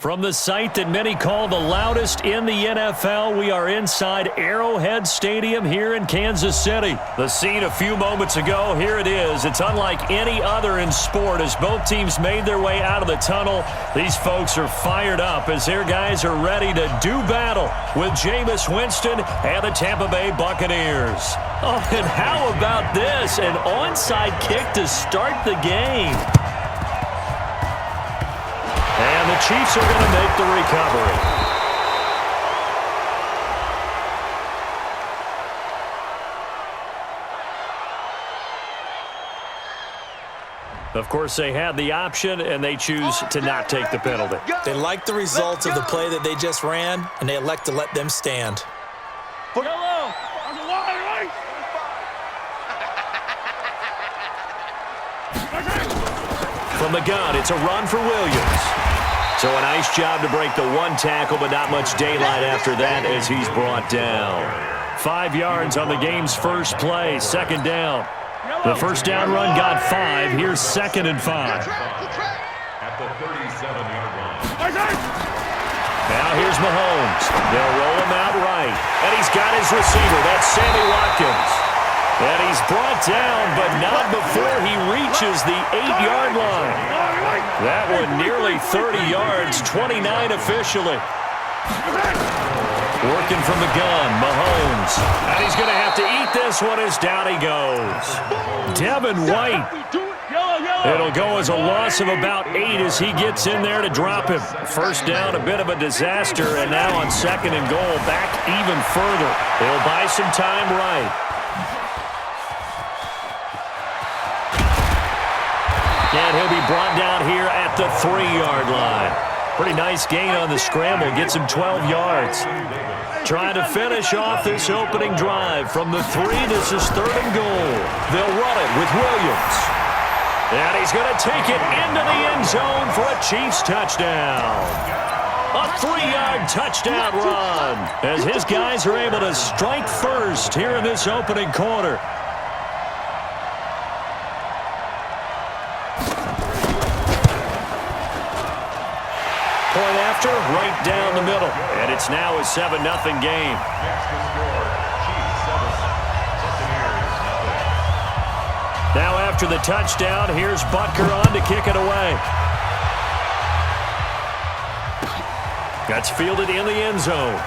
From the site that many call the loudest in the NFL, we are inside Arrowhead Stadium here in Kansas City. The scene a few moments ago, here it is. It's unlike any other in sport as both teams made their way out of the tunnel. These folks are fired up as their guys are ready to do battle with Jameis Winston and the Tampa Bay Buccaneers. Oh, and how about this? An onside kick to start the game. And the Chiefs are going to make the recovery. Of course, they had the option, and they choose to not take the penalty. They like the results of the play that they just ran, and they elect to let them stand. From the gun, it's a run for Williams. So a nice job to break the one tackle, but not much daylight after that as he's brought down. 5 yards on the game's first play, second down. The first down run got 5. Here's 2nd and 5. At the 37-yard line. Now here's Mahomes. They'll roll him out right. And he's got his receiver. That's Sammy Watkins. And he's brought down, but not before he reaches the 8-yard line. That one nearly 30 yards, 29 officially. Working from the gun, Mahomes. And he's going to have to eat this one as down he goes. Devin White. It'll go as a loss of about 8 as he gets in there to drop him. First down, a bit of a disaster, and now on 2nd and goal, back even further. They'll buy some time right. And he'll be brought down here at the 3-yard line. Pretty nice gain on the scramble. Gets him 12 yards. Trying to finish off this opening drive. From the 3, this is 3rd and goal. They'll run it with Williams. And he's going to take it into the end zone for a Chiefs touchdown. A 3-yard touchdown run as his guys are able to strike first here in this opening quarter. Point after, right down the middle. And it's now a 7-0 game. Now after the touchdown, here's Butker on to kick it away. That's fielded in the end zone.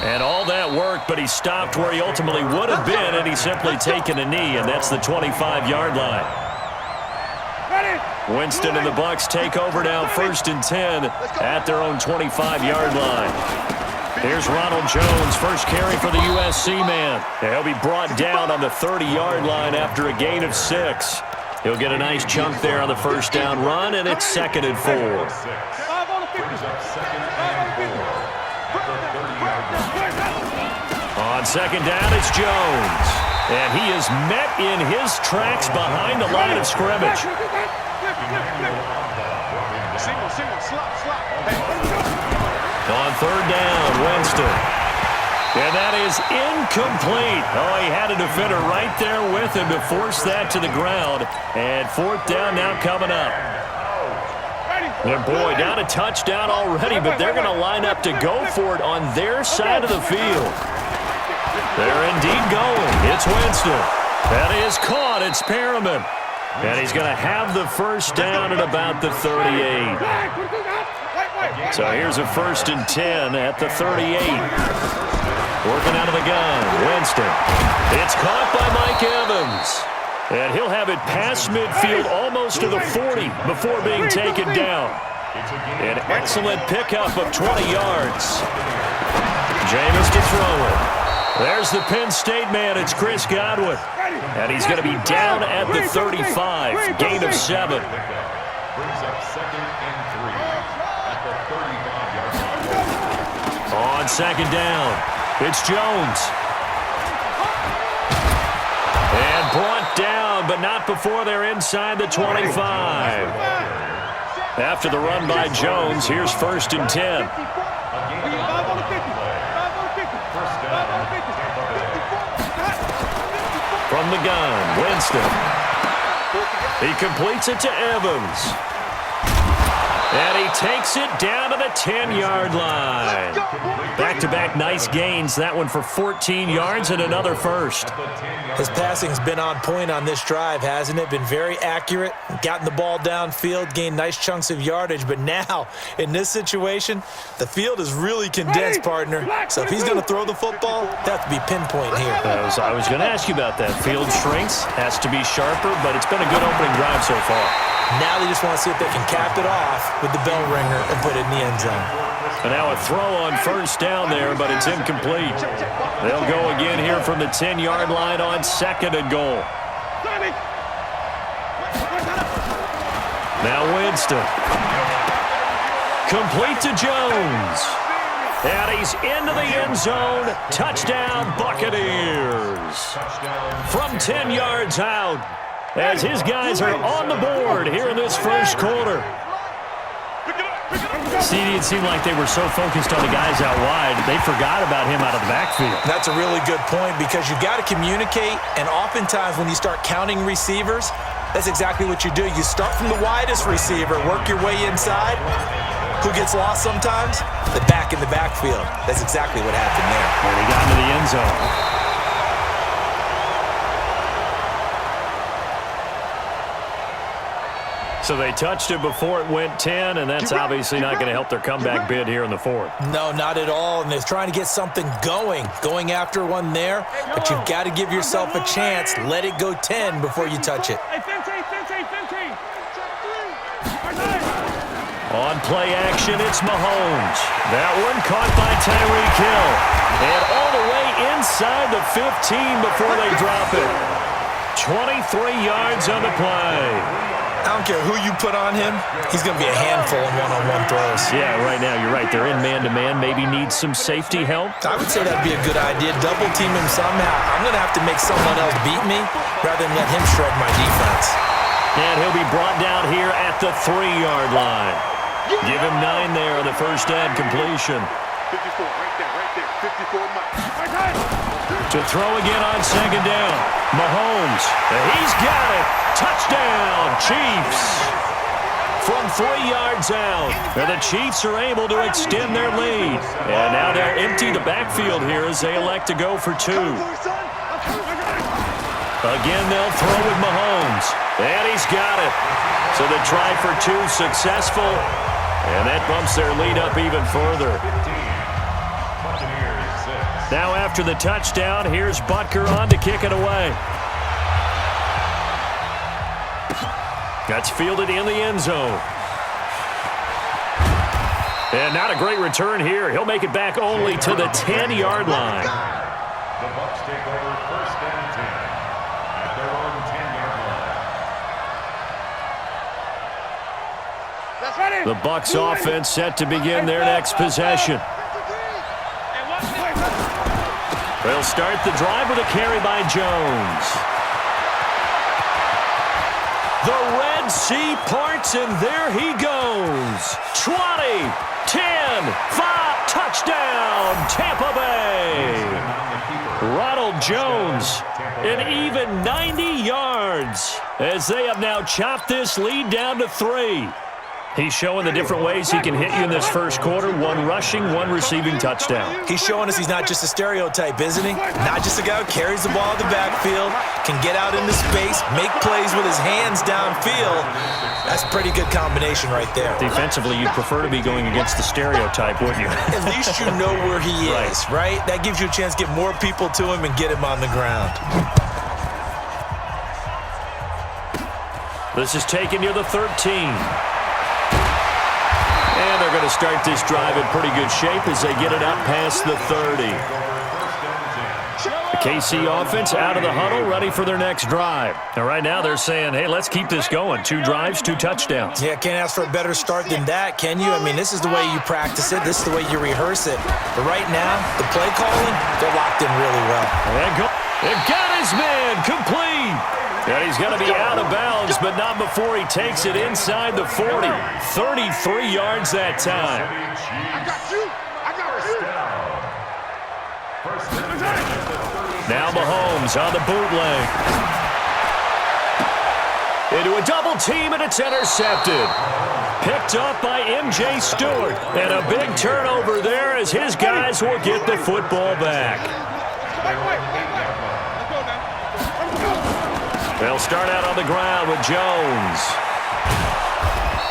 And all that work, but he stopped where he ultimately would have been, and he's simply taken a knee, and that's the 25-yard line. Winston and the Bucs take over now 1st and 10 at their own 25-yard line. Here's Ronald Jones, first carry for the USC man. He'll be brought down on the 30-yard line after a gain of 6. He'll get a nice chunk there on the first down run, and it's 2nd and 4. On 2nd down, it's Jones. And he is met in his tracks behind the line of scrimmage. On 3rd down, Winston. And that is incomplete. Oh, he had a defender right there with him to force that to the ground. And 4th down now coming up. And boy, down a touchdown already, but they're going to line up to go for it on their side of the field. They're indeed going. It's Winston. That is caught. It's Perriman. And he's going to have the first down at about the 38. So here's a 1st and 10 at the 38. Working out of the gun, Winston. It's caught by Mike Evans. And he'll have it past midfield almost to the 40 before being taken down. An excellent pickup of 20 yards. Jameis to throw it. There's the Penn State man. It's Chris Godwin. And he's going to be down at the 35. Gain of 7. On 2nd down, it's Jones. And brought down, but not before they're inside the 25. After the run by Jones, here's 1st and 10. From the gun, Winston. He completes it to Evans. And he takes it down to the 10-yard line. Back-to-back nice gains. That one for 14 yards and another first. His passing's been on point on this drive, hasn't it? Been very accurate, gotten the ball downfield, gained nice chunks of yardage. But now, in this situation, the field is really condensed, partner. So if he's going to throw the football, that has to be pinpoint here. I was going to ask you about that. Field shrinks, has to be sharper, but it's been a good opening drive so far. Now they just want to see if they can cap it off with the bell ringer and put it in the end zone. And now a throw on first down there, but it's incomplete. They'll go again here from the 10-yard line on second and goal. Now Winston. Complete to Jones. And he's into the end zone. Touchdown, Buccaneers. From 10 yards out, as his guys are on the board here in this first quarter. CD, it seemed like they were so focused on the guys out wide, they forgot about him out of the backfield. That's a really good point because you got to communicate, and oftentimes when you start counting receivers, that's exactly what you do. You start from the widest receiver, work your way inside. Who gets lost sometimes? The back in the backfield. That's exactly what happened there. And he got into the end zone. So they touched it before it went 10, and that's obviously not going to help their comeback bid here in the fourth. No, not at all, and they're trying to get something going after one there, but you've got to give yourself a chance. Let it go 10 before you touch it. On play action, it's Mahomes. That one caught by Tyreek Hill. And all the way inside the 15 before they drop it. 23 yards on the play. I don't care who you put on him, he's going to be a handful in one-on-one throws. Yeah, right now, you're right. They're in man-to-man. Maybe need some safety help. I would say that'd be a good idea. Double team him somehow. I'm going to have to make someone else beat me rather than let him shred my defense. And he'll be brought down here at the 3-yard line. Give him 9 there on the first down completion. 54, right there, 54 miles. To throw again on second down. Mahomes, he's got it. Touchdown, Chiefs. From 3 yards out. And the Chiefs are able to extend their lead. And now they'll empty the backfield here as they elect to go for 2. Again, they'll throw with Mahomes. And he's got it. So the try for 2 successful. And that bumps their lead up even further. Now after the touchdown, here's Butker on to kick it away. That's fielded in the end zone. And not a great return here. He'll make it back only to the 10-yard line. The Bucs take over first and 10 at their own 10-yard line. The Bucs offense set to begin their next possession. They'll start the drive with a carry by Jones. The Red Sea parts, and there he goes. 20, 10, 5, touchdown, Tampa Bay. Ronald Jones, an even 90 yards, as they have now chopped this lead down to 3. He's showing the different ways he can hit you in this first quarter. 1 rushing, 1 receiving touchdown. He's showing us he's not just a stereotype, isn't he? Not just a guy who carries the ball in the backfield, can get out into space, make plays with his hands downfield. That's a pretty good combination right there. Defensively, you'd prefer to be going against the stereotype, wouldn't you? At least you know where he is, right? That gives you a chance to get more people to him and get him on the ground. This is taken near the 13. And they're going to start this drive in pretty good shape as they get it up past the 30. The KC offense out of the huddle, ready for their next drive. And right now they're saying, hey, let's keep this going. 2 drives, 2 touchdowns. Yeah, can't ask for a better start than that, can you? I mean, this is the way you practice it. This is the way you rehearse it. But right now, the play calling, they're locked in really well. They've got his man complete. And he's going to be out of bounds, but not before he takes it inside the 40. 33 yards that time. I got you. Now Mahomes on the bootleg. Into a double team, and it's intercepted. Picked up by M.J. Stewart. And a big turnover there as his guys will get the football back. They'll start out on the ground with Jones.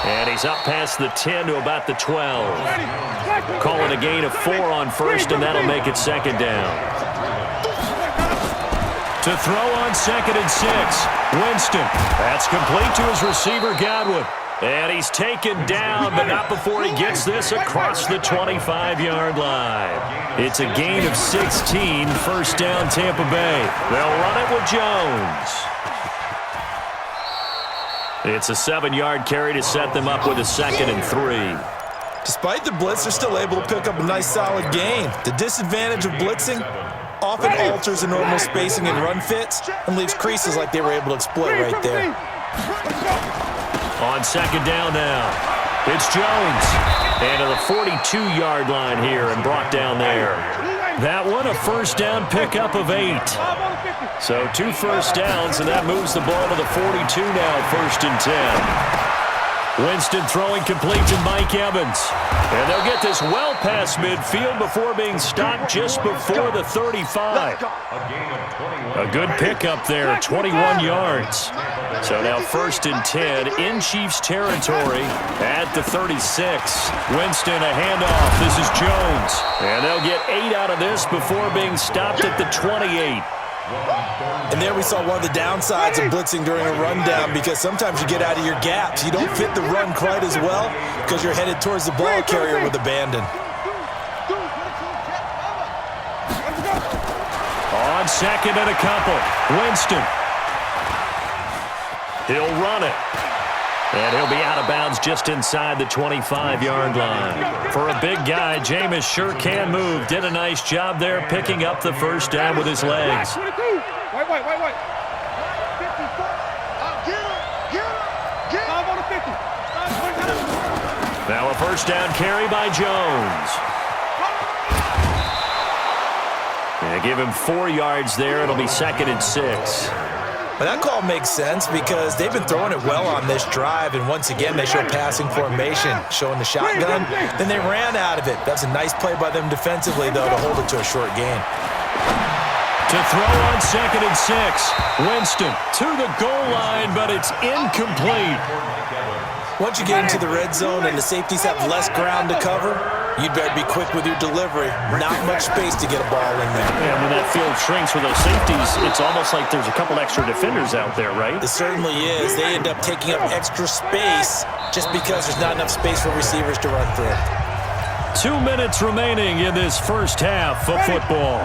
And he's up past the 10 to about the 12. Calling a gain of 4 on first, and that'll make it second down. To throw on 2nd and 6. Winston. That's complete to his receiver, Godwin. And he's taken down, but not before he gets this across the 25-yard line. It's a gain of 16, first down Tampa Bay. They'll run it with Jones. It's a 7-yard carry to set them up with a 2nd and 3. Despite the blitz, they're still able to pick up a nice solid gain. The disadvantage of blitzing often alters the normal spacing and run fits and leaves creases like they were able to exploit right there. On 2nd down now, it's Jones. And to the 42-yard line here and brought down there. That one a first down pickup of 8. So 2 first downs, and that moves the ball to the 42 now, 1st and 10. Winston throwing complete to Mike Evans. And they'll get this well past midfield before being stopped just before the 35. A good pickup there, 21 yards. So now 1st and 10 in Chiefs territory at the 36. Winston a handoff. This is Jones. And they'll get 8 out of this before being stopped at the 28. And there we saw one of the downsides of blitzing during a rundown, because sometimes you get out of your gaps. You don't fit the run quite as well because you're headed towards the ball carrier with abandon. On 2nd and a couple, Winston. He'll run it. And he'll be out of bounds just inside the 25-yard line. For a big guy, Jameis sure can move. Did a nice job there picking up the first down with his legs. Now a first down carry by Jones. And give him 4 yards there. It'll be 2nd and 6. But that call makes sense because they've been throwing it well on this drive, and once again they show passing formation, showing the shotgun. Then they ran out of it. That's a nice play by them defensively, though, to hold it to a short gain. To throw on 2nd and 6. Winston to the goal line, but it's incomplete. Once you get into the red zone and the safeties have less ground to cover, you'd better be quick with your delivery. Not much space to get a ball in there. Yeah, when that field shrinks with those safeties, it's almost like there's a couple extra defenders out there, right? It certainly is. They end up taking up extra space just because there's not enough space for receivers to run through. 2 minutes remaining in this first half of football.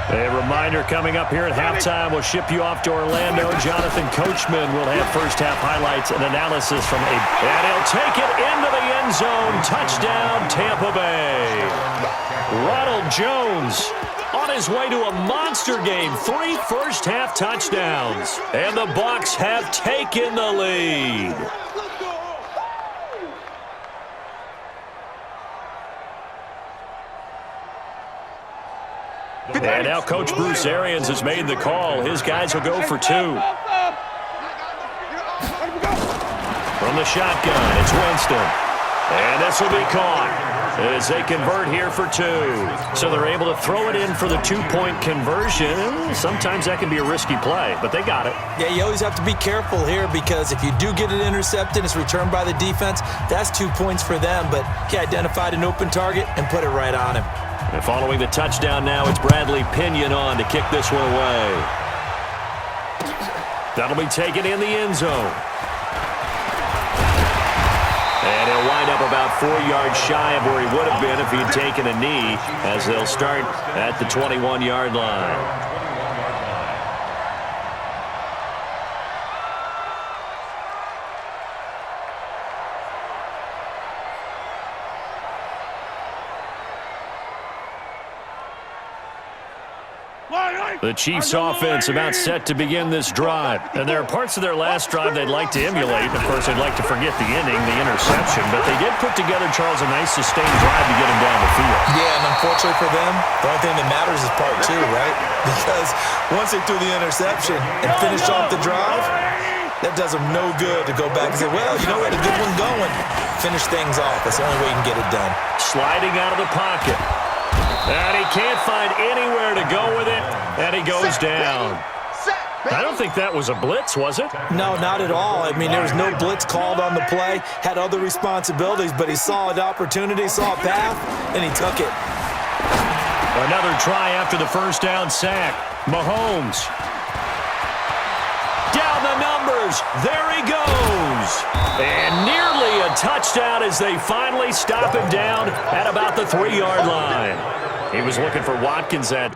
A reminder coming up here at halftime, we'll ship you off to Orlando. Jonathan Coachman will have first half highlights and analysis from and he'll take it into the end zone. Touchdown, Tampa Bay. Ronald Jones on his way to a monster game. 3 first half touchdowns. And the Bucs have taken the lead. And now Coach Bruce Arians has made the call. His guys will go for 2. From the shotgun, it's Winston. And this will be caught as they convert here for 2. So they're able to throw it in for the 2-point conversion. Sometimes that can be a risky play, but they got it. Yeah, you always have to be careful here because if you do get it intercepted, it's returned by the defense, that's 2 points for them. But he identified an open target and put it right on him. And following the touchdown now, it's Bradley Pinion on to kick this one away. That'll be taken in the end zone. And he'll wind up about 4 yards shy of where he would have been if he'd taken a knee, as they'll start at the 21-yard line. The Chiefs offense about set to begin this drive. And there are parts of their last drive they'd like to emulate. Of course, they'd like to forget the ending, the interception. But they did put together, Charles, a nice sustained drive to get him down the field. Yeah, and unfortunately, Unfortunately for them, the only thing that matters is part two, right? Because once they threw the interception and finished off the drive, that does them no good to go back and say, well, you know what, a good one going. Finish things off. That's the only way you can get it done. Sliding out of the pocket. And he can't find anywhere to go with it, and he goes down. I don't think that was a blitz, was it? No, not at all. I mean, there was no blitz called on the play, had other responsibilities, but he saw an opportunity, saw a path, and he took it. Another try after the first down sack. Mahomes. Down the numbers. There he goes. And nearly a touchdown as they finally stop him down at about the 3-yard line. He was looking for Watkins at